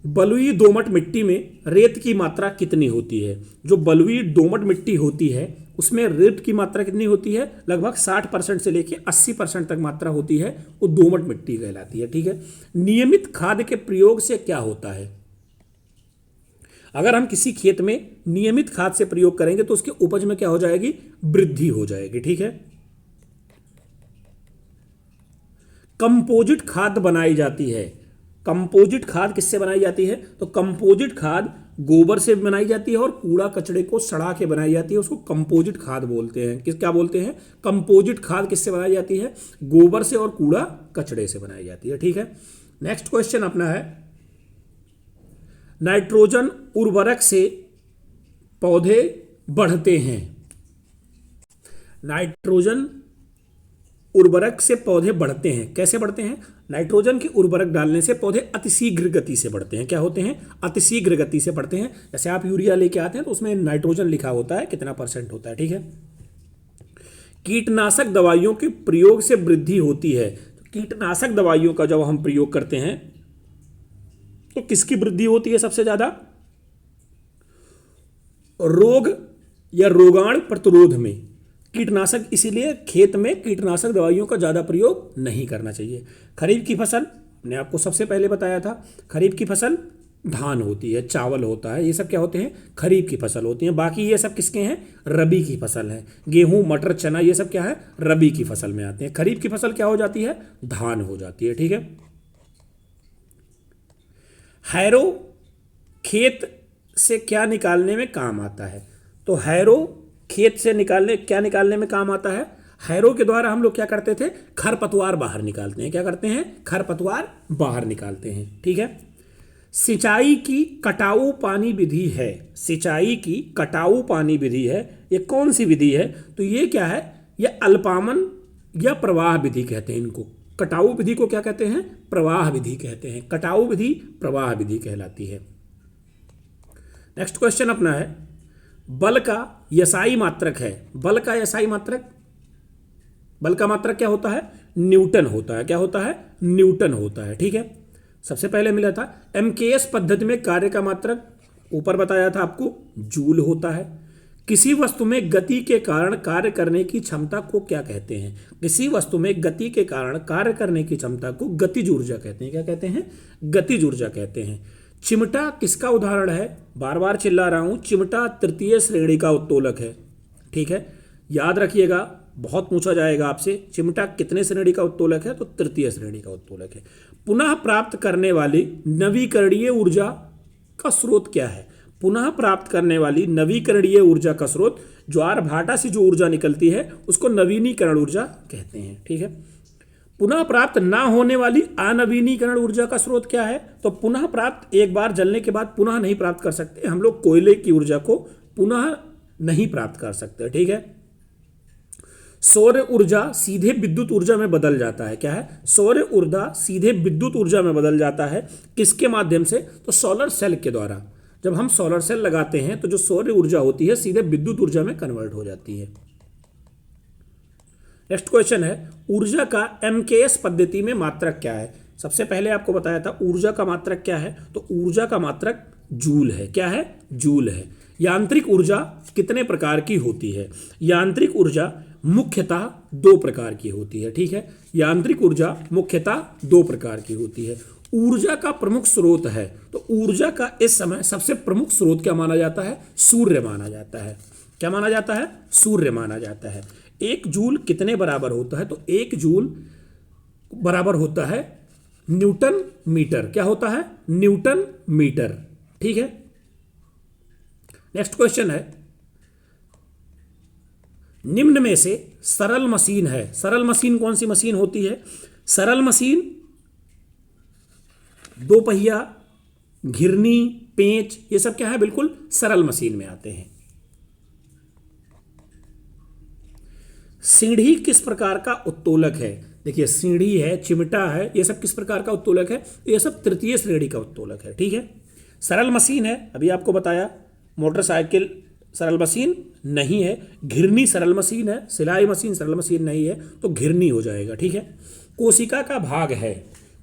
बलुई दोमट मिट्टी में रेत की मात्रा कितनी होती है? जो बलुई दोमट मिट्टी होती है उसमें रेत की मात्रा कितनी होती है? लगभग 60% से लेकर 80% तक मात्रा होती है, वो दोमट मिट्टी कहलाती है। ठीक है। नियमित खाद के प्रयोग से क्या होता है? अगर हम किसी खेत में नियमित खाद से प्रयोग करेंगे तो उसके उपज में क्या हो जाएगी? वृद्धि हो जाएगी। ठीक है। कंपोजिट खाद बनाई जाती है। कंपोजिट खाद किससे बनाई जाती है? तो कंपोजिट खाद गोबर से बनाई जाती है और कूड़ा कचड़े को सड़ा के बनाई जाती है, उसको कंपोजिट खाद बोलते हैं। क्या बोलते हैं? कंपोजिट खाद किससे बनाई जाती है? गोबर से और कूड़ा कचड़े से बनाई जाती है। ठीक है। नेक्स्ट क्वेश्चन अपना है, नाइट्रोजन उर्वरक से पौधे बढ़ते हैं। नाइट्रोजन उर्वरक से पौधे बढ़ते हैं। कैसे बढ़ते हैं? नाइट्रोजन की उर्वरक डालने से पौधे अतिशीघ्र गति से बढ़ते हैं। क्या होते हैं? अतिशीघ्र गति से बढ़ते हैं। जैसे आप यूरिया लेके आते हैं तो उसमें नाइट्रोजन लिखा होता है, कितना % होता है। ठीक है। कीटनाशक दवाइयों के प्रयोग से वृद्धि होती है। कीटनाशक दवाइयों का जब हम प्रयोग करते हैं तो किसकी वृद्धि होती है सबसे ज्यादा? रोग या रोगाणु प्रतिरोध में। कीटनाशक, इसीलिए खेत में कीटनाशक दवाइयों का ज़्यादा प्रयोग नहीं करना चाहिए। खरीफ की फसल, मैंने आपको सबसे पहले बताया था, खरीफ की फसल धान होती है, चावल होता है, ये सब क्या होते हैं? खरीफ की फसल होती हैं। बाकी ये सब किसके हैं? रबी की फसल है। गेहूं, मटर, चना, ये सब क्या है? रबी की फसल में आते हैं। खरीफ की फसल क्या हो जाती है? धान हो जाती है। ठीक है। हैरो खेत से क्या निकालने में काम आता है? तो हैरो खेत से निकालने में काम आता है। हैरो के द्वारा हम लोग क्या करते थे? खरपतवार बाहर निकालते हैं। क्या करते हैं? खरपतवार बाहर निकालते हैं। ठीक है। सिंचाई की कटाऊ पानी विधि है। सिंचाई की कटाऊ पानी विधि है, ये कौन सी विधि है? तो ये क्या है? ये अल्पामन या प्रवाह विधि कहते हैं इनको। कटाऊ विधि को क्या कहते हैं? प्रवाह विधि कहते हैं। कटाऊ विधि प्रवाह विधि कहलाती है। नेक्स्ट क्वेश्चन अपना है, बल का यसाई मात्रक है। बल का यसाई मात्रक, बल का मात्रक क्या होता है? न्यूटन होता है। क्या होता है? न्यूटन होता है। ठीक है। सबसे पहले मिला था एमकेएस पद्धति में कार्य का मात्रक, ऊपर बताया था आपको, जूल होता है। किसी वस्तु में गति के कारण कार्य करने की क्षमता को क्या कहते हैं? किसी वस्तु में गति के कारण कार्य करने की क्षमता को गतिज ऊर्जा कहते हैं। क्या कहते हैं? गतिज ऊर्जा कहते हैं। चिमटा किसका उदाहरण है? बार बार चिल्ला रहा हूं, चिमटा तृतीय श्रेणी का उत्तोलक है। ठीक है। याद रखिएगा, बहुत पूछा जाएगा आपसे, चिमटा कितने श्रेणी का उत्तोलक है? तो तृतीय श्रेणी का उत्तोलक है। पुनः प्राप्त करने वाली नवीकरणीय ऊर्जा का स्रोत क्या है? पुनः प्राप्त करने वाली नवीकरणीय ऊर्जा का स्रोत, ज्वार भाटा से जो ऊर्जा निकलती है उसको नवीनीकरण ऊर्जा कहते हैं। ठीक है। पुनः प्राप्त ना होने वाली अनवीनीकरण ऊर्जा का स्रोत क्या है? तो पुनः प्राप्त, एक बार जलने के बाद पुनः नहीं प्राप्त कर सकते हम लोग, कोयले की ऊर्जा को पुनः नहीं प्राप्त कर सकते। ठीक है। सौर ऊर्जा सीधे विद्युत ऊर्जा में बदल जाता है। क्या है? सौर ऊर्जा सीधे विद्युत ऊर्जा में बदल जाता है। किसके माध्यम से? तो सोलर सेल के द्वारा। जब हम सोलर सेल लगाते हैं तो जो सौर ऊर्जा होती है सीधे विद्युत ऊर्जा में कन्वर्ट हो जाती है। नेक्स्ट क्वेश्चन है, ऊर्जा का एमकेएस पद्धति में मात्रक क्या है? सबसे पहले आपको बताया था ऊर्जा का मात्रक क्या है, तो ऊर्जा का मात्रक जूल है। क्या है? जूल है। यांत्रिक ऊर्जा कितने प्रकार की होती है? यांत्रिक ऊर्जा मुख्यतः दो प्रकार की होती है, ठीक है। यांत्रिक ऊर्जा मुख्यतः दो प्रकार की होती है। ऊर्जा का प्रमुख स्रोत है, तो ऊर्जा का इस समय सबसे प्रमुख स्रोत क्या माना जाता है? सूर्य माना जाता है। क्या माना जाता है? सूर्य माना जाता है। 1 जूल कितने बराबर होता है? तो 1 जूल बराबर होता है न्यूटन मीटर। क्या होता है? न्यूटन मीटर, ठीक है। नेक्स्ट क्वेश्चन है, निम्न में से सरल मशीन है। सरल मशीन कौन सी मशीन होती है? सरल मशीन दो पहिया, घिरनी, पेंच, ये सब क्या है? बिल्कुल सरल मशीन में आते हैं। सीढ़ी किस प्रकार का उत्तोलक है? देखिए, सीढ़ी है, चिमटा है, ये सब किस प्रकार का उत्तोलक है? ये सब तृतीय श्रेणी का उत्तोलक है, ठीक है। सरल मशीन है, अभी आपको बताया। मोटरसाइकिल सरल मशीन नहीं है। घिरनी सरल मशीन है, सिलाई मशीन सरल मशीन नहीं है, तो घिरनी हो जाएगा, ठीक है। कोशिका का भाग है।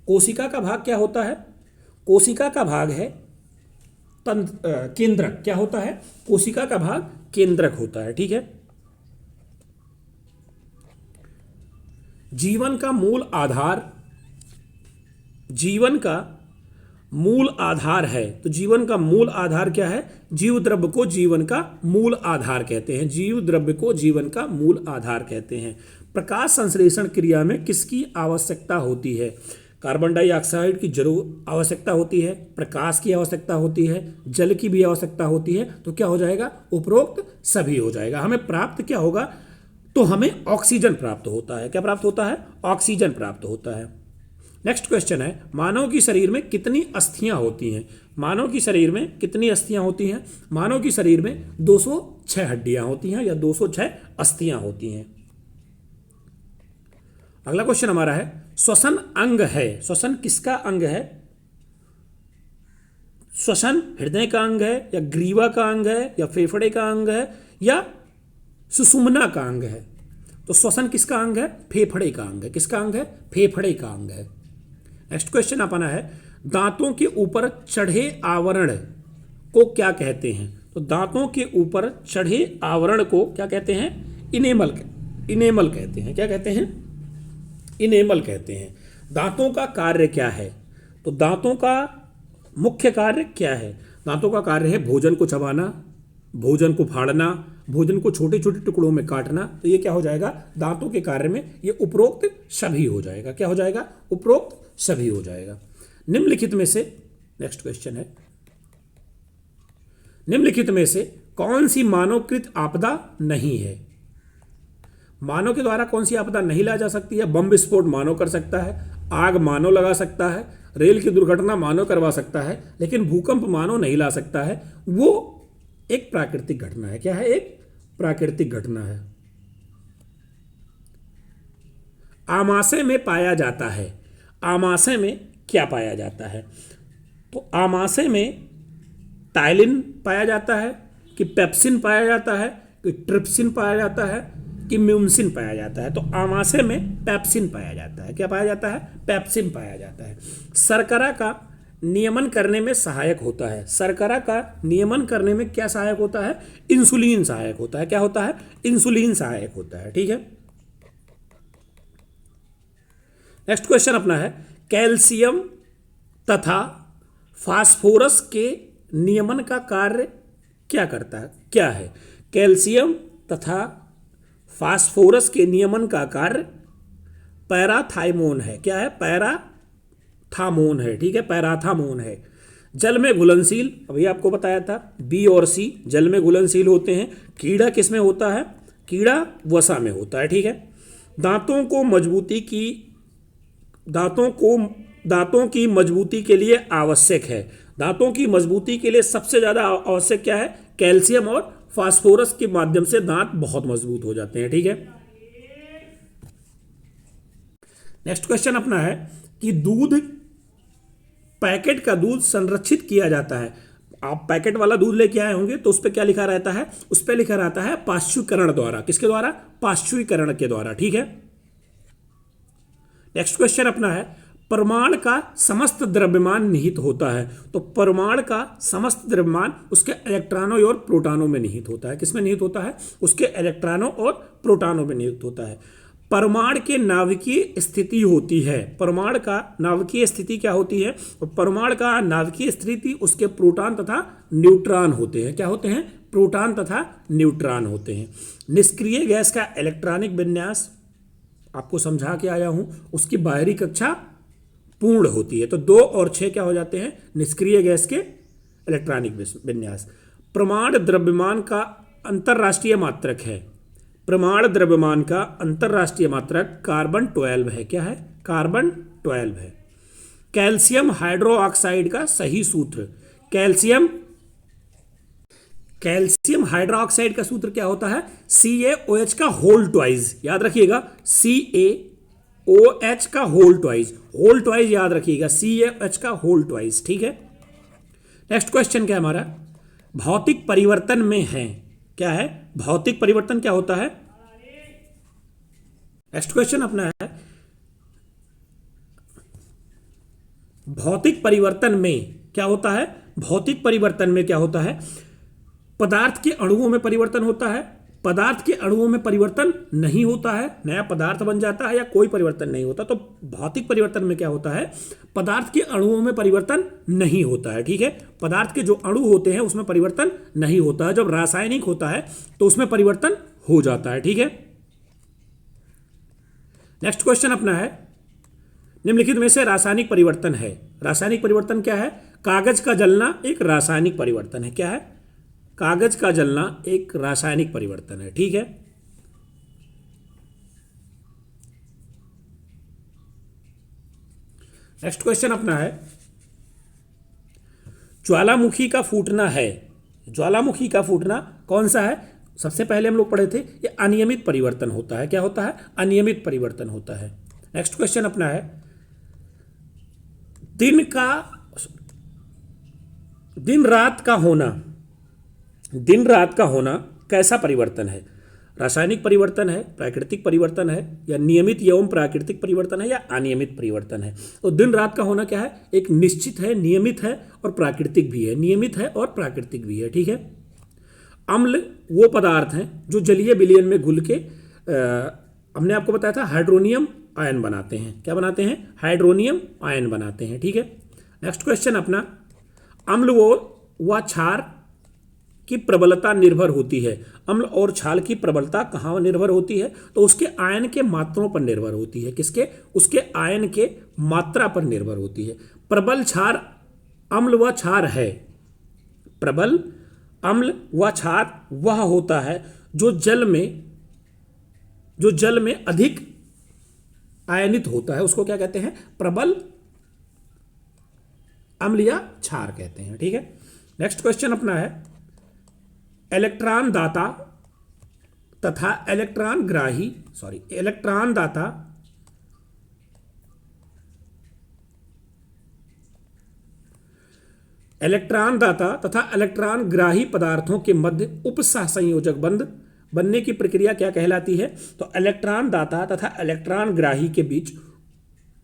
कोशिका का भाग क्या होता है? कोशिका का भाग है केंद्रक। क्या होता है? कोशिका का भाग केंद्रक होता है, ठीक है। जीवन का मूल आधार, जीवन का मूल आधार है, तो जीवन का मूल आधार क्या है? जीव द्रव्य को जीवन का मूल आधार कहते हैं। जीव द्रव्य को जीवन का मूल आधार कहते हैं। प्रकाश संश्लेषण क्रिया में किसकी आवश्यकता होती है? कार्बन डाइऑक्साइड की जरूर आवश्यकता होती है, प्रकाश की आवश्यकता होती है, जल की भी आवश्यकता होती है। तो क्या हो जाएगा? उपरोक्त सभी हो जाएगा। हमें प्राप्त क्या होगा? तो हमें ऑक्सीजन प्राप्त होता है। क्या प्राप्त होता है? ऑक्सीजन प्राप्त होता है। नेक्स्ट क्वेश्चन है, मानव की शरीर में कितनी अस्थियां होती हैं? मानव की शरीर में कितनी अस्थियां होती हैं? मानव की शरीर में 206 हड्डियां होती हैं या 206 अस्थियां होती हैं। अगला क्वेश्चन हमारा है, श्वसन अंग है। श्वसन किसका अंग है? श्वसन हृदय का अंग है या ग्रीवा का अंग है या फेफड़े का अंग है या सुषुम्ना का अंग है? तो श्वसन किसका अंग है? फेफड़े का अंग है। किसका अंग है? फेफड़े का अंग है। नेक्स्ट क्वेश्चन अपना है, दांतों के ऊपर चढ़े आवरण को क्या कहते हैं? तो दांतों के ऊपर चढ़े आवरण को क्या कहते हैं? इनेमल कहते हैं। क्या कहते हैं? इनेमल कहते हैं। दांतों का कार्य क्या है? तो दांतों का मुख्य कार्य क्या है? दांतों का कार्य है भोजन को चबाना, भोजन को फाड़ना, भोजन को छोटे छोटे टुकड़ों में काटना। तो ये क्या हो जाएगा? दांतों के कार्य में ये उपरोक्त सभी हो जाएगा। क्या हो जाएगा? उपरोक्त सभी हो जाएगा। निम्नलिखित में से, नेक्स्ट क्वेश्चन है, निम्नलिखित में से कौन सी मानवकृत आपदा नहीं है? मानव के द्वारा कौन सी आपदा नहीं ला जा सकती है? बम विस्फोट मानव कर सकता है, आग मानव लगा सकता है, रेल की दुर्घटना मानव करवा सकता है, लेकिन भूकंप मानव नहीं ला सकता है। वो एक प्राकृतिक घटना है। क्या है? एक प्राकृतिक घटना है। आमाशय में पाया जाता है। आमाशय में क्या पाया जाता है? तो आमाशय में टाइलिन पाया जाता है कि पेप्सिन पाया जाता है कि ट्रिप्सिन पाया जाता है कि म्यूमसिन पाया जाता है? तो आमाशय में पेप्सिन पाया जाता है। क्या पाया जाता है? पेप्सिन पाया जाता है। शर्करा का नियमन करने में सहायक होता है। शर्करा का नियमन करने में क्या सहायक होता है? इंसुलिन सहायक होता है। क्या होता है? इंसुलिन सहायक होता है, ठीक है। नेक्स्ट क्वेश्चन अपना है, कैल्शियम तथा फास्फोरस के नियमन का कार्य क्या करता है? क्या है? कैल्शियम तथा फास्फोरस के नियमन का कार्य पैराथाइमोन है। क्या है? पैराथामोन है, ठीक है, पैराथामोन है। जल में घुलनशील, अभी आपको बताया था, बी और सी जल में घुलनशील होते हैं। कीड़ा किस में होता है? कीड़ा वसा में होता है, ठीक है। दांतों की मजबूती के लिए आवश्यक है। दांतों की मजबूती के लिए सबसे ज़्यादा आवश्यक क्या है? कैल्शियम और फास्फोरस के माध्यम से दांत बहुत मजबूत हो जाते हैं, ठीक है। नेक्स्ट क्वेश्चन अपना है कि दूध, पैकेट का दूध संरक्षित किया जाता है। आप पैकेट वाला दूध लेके आए होंगे तो उस पर क्या लिखा रहता है? उस पर लिखा रहता है पाश्चुकरण द्वारा। किसके द्वारा? पाश्चुकरण के द्वारा, ठीक है। नेक्स्ट क्वेश्चन अपना है, परमाणु का समस्त द्रव्यमान निहित होता है। तो परमाणु का समस्त द्रव्यमान उसके इलेक्ट्रॉनों और प्रोटॉनों में निहित होता है। किसमें निहित होता है? उसके इलेक्ट्रॉनों और प्रोटॉनों में निहित होता है। परमाणु के नाभिकीय स्थिति होती है। परमाणु का नाभिकीय स्थिति क्या होती है? परमाणु का नाभिकीय स्थिति उसके प्रोटॉन तथा न्यूट्रॉन होते हैं। क्या होते हैं? प्रोटॉन तथा न्यूट्रॉन होते हैं। निष्क्रिय गैस का इलेक्ट्रॉनिक विन्यास आपको समझा के आया हूं, उसकी बाहरी कक्षा पूर्ण होती है। तो 2 और 6 क्या हो जाते हैं? निष्क्रिय गैस के इलेक्ट्रॉनिक विन्यास। परमाणु द्रव्यमान का अंतरराष्ट्रीय मात्रक है। परमाणु द्रव्यमान का अंतरराष्ट्रीय मात्रक कार्बन 12 है। क्या है? कार्बन 12 है। कैल्शियम हाइड्रोक्साइड का सही सूत्र। कैल्शियम हाइड्रोक्साइड का सूत्र क्या होता है? CaOH का होल ट्वाइस। याद रखिएगा, CaOH का होल ट्वाइस याद रखिएगा, CaOH का होल ट्वाइस। ठीक है। नेक्स्ट क्वेश्चन क्या है हमारा? भौतिक परिवर्तन में है। क्या है? भौतिक परिवर्तन क्या होता है? नेक्स्ट क्वेश्चन अपना है, भौतिक परिवर्तन में क्या होता है? भौतिक परिवर्तन में क्या होता है? पदार्थ के अणुओं में परिवर्तन होता है, पदार्थ के अणुओं में परिवर्तन नहीं होता है, नया पदार्थ बन जाता है, या कोई परिवर्तन नहीं होता। तो भौतिक परिवर्तन में क्या होता है? पदार्थ के अणुओं में परिवर्तन नहीं होता है। ठीक है। पदार्थ के जो अणु होते हैं उसमें परिवर्तन नहीं होता है। जब रासायनिक होता है तो उसमें परिवर्तन हो जाता है। ठीक है। नेक्स्ट क्वेश्चन अपना है, निम्नलिखित में से रासायनिक परिवर्तन है। रासायनिक परिवर्तन क्या है? कागज का जलना एक रासायनिक परिवर्तन है। क्या है? कागज का जलना एक रासायनिक परिवर्तन है। ठीक है। नेक्स्ट क्वेश्चन अपना है, ज्वालामुखी का फूटना है। ज्वालामुखी का फूटना कौन सा है? सबसे पहले हम लोग पढ़े थे, ये अनियमित परिवर्तन होता है। क्या होता है? अनियमित परिवर्तन होता है। नेक्स्ट क्वेश्चन अपना है, दिन रात का होना कैसा परिवर्तन है? रासायनिक परिवर्तन है, प्राकृतिक परिवर्तन है, या नियमित एवं प्राकृतिक परिवर्तन है, या अनियमित परिवर्तन है? तो दिन रात का होना क्या है? एक निश्चित है, नियमित है और प्राकृतिक भी है। नियमित है और प्राकृतिक भी है। ठीक है। अम्ल वो पदार्थ हैं जो जलीय विलयन में घुल के हमने आपको बताया था हाइड्रोनियम आयन बनाते हैं। क्या बनाते हैं? हाइड्रोनियम आयन बनाते हैं। ठीक है। नेक्स्ट क्वेश्चन अपना, अम्ल व क्षार की प्रबलता निर्भर होती है। अम्ल और क्षार की प्रबलता कहाँ निर्भर होती है? तो उसके आयन के मात्रों पर निर्भर होती है। किसके? उसके आयन के मात्रा पर निर्भर होती है। प्रबल क्षार अम्ल व क्षार है। प्रबल अम्ल व क्षार वह होता है जो जल में अधिक आयनित होता है। उसको क्या कहते हैं? प्रबल अम्ल या क्षार कहते हैं। ठीक है। नेक्स्ट क्वेश्चन अपना है, इलेक्ट्रॉन दाता तथा इलेक्ट्रॉन दाता तथा इलेक्ट्रॉन ग्राही पदार्थों के मध्य उपसहसंयोजक बंध बनने की प्रक्रिया क्या कहलाती है? तो इलेक्ट्रॉन दाता तथा इलेक्ट्रॉन ग्राही के बीच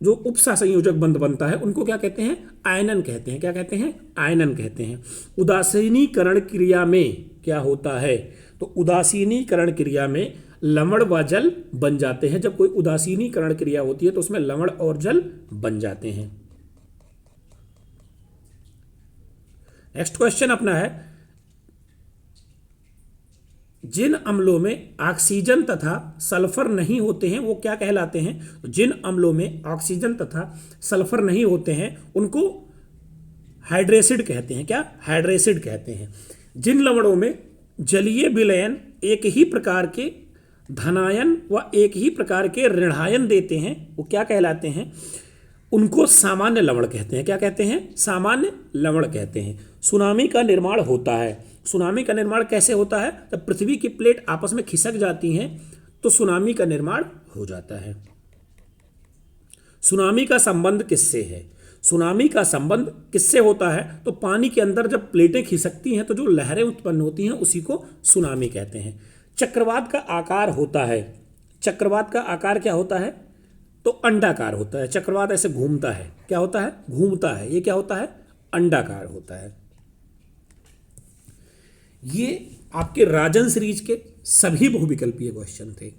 जो उपसहसंयोजक बंध बनता है उनको क्या कहते हैं? आयनन कहते हैं। क्या कहते हैं? आयनन कहते हैं। उदासीनीकरण क्रिया में क्या होता है? तो उदासीनीकरण क्रिया में लवण व जल बन जाते हैं। जब कोई उदासीनीकरण क्रिया होती है तो उसमें लवण और जल बन जाते हैं। नेक्स्ट क्वेश्चन अपना है, जिन अम्लों में ऑक्सीजन तथा सल्फर नहीं होते हैं वो क्या कहलाते हैं? तो जिन अम्लों में ऑक्सीजन तथा सल्फर नहीं होते हैं उनको हाइड्रेसिड कहते हैं। क्या? हाइड्रेसिड कहते हैं। जिन लवणों में जलीय विलयन एक ही प्रकार के धनायन व एक ही प्रकार के ऋणायन देते हैं वो क्या कहलाते हैं? उनको सामान्य लवण कहते हैं। क्या कहते हैं? सामान्य लवण कहते हैं। सुनामी का निर्माण होता है। सुनामी का निर्माण कैसे होता है? जब पृथ्वी की प्लेट आपस में खिसक जाती हैं तो सुनामी का निर्माण हो जाता है। सुनामी का संबंध किससे है? सुनामी का संबंध किससे होता है? तो पानी के अंदर जब प्लेटें खिसकती हैं तो जो लहरें उत्पन्न होती हैं उसी को सुनामी कहते हैं। चक्रवात का आकार होता है। चक्रवात का आकार क्या होता है? तो अंडाकार होता है। चक्रवात ऐसे घूमता है, क्या होता है? घूमता है। ये क्या होता है? अंडाकार होता है। ये आपके राजन सीरीज के सभी बहुविकल्पीय क्वेश्चन थे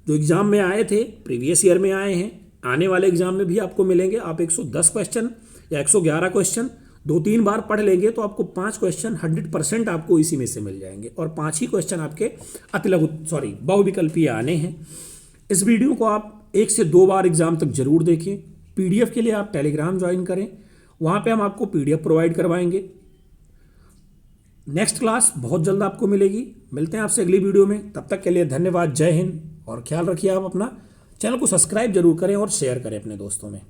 जो एग्जाम में आए थे, प्रीवियस ईयर में आए हैं, आने वाले एग्जाम में भी आपको मिलेंगे। आप 110 क्वेश्चन या 111 क्वेश्चन 2-3 बार पढ़ लेंगे तो आपको 5 क्वेश्चन 100% आपको इसी में से मिल जाएंगे, और 5 ही क्वेश्चन आपके बहुविकल्पीय आने हैं। इस वीडियो को आप 1 से 2 बार एग्जाम तक जरूर देखें। पीडीएफ के लिए आप टेलीग्राम ज्वाइन करें, वहाँ पे हम आपको पीडीएफ प्रोवाइड करवाएंगे। नेक्स्ट क्लास बहुत जल्द आपको मिलेगी। मिलते हैं आपसे अगली वीडियो में, तब तक के लिए धन्यवाद। जय हिंद, और ख्याल रखिए आप अपना। चैनल को सब्सक्राइब जरूर करें और शेयर करें अपने दोस्तों में।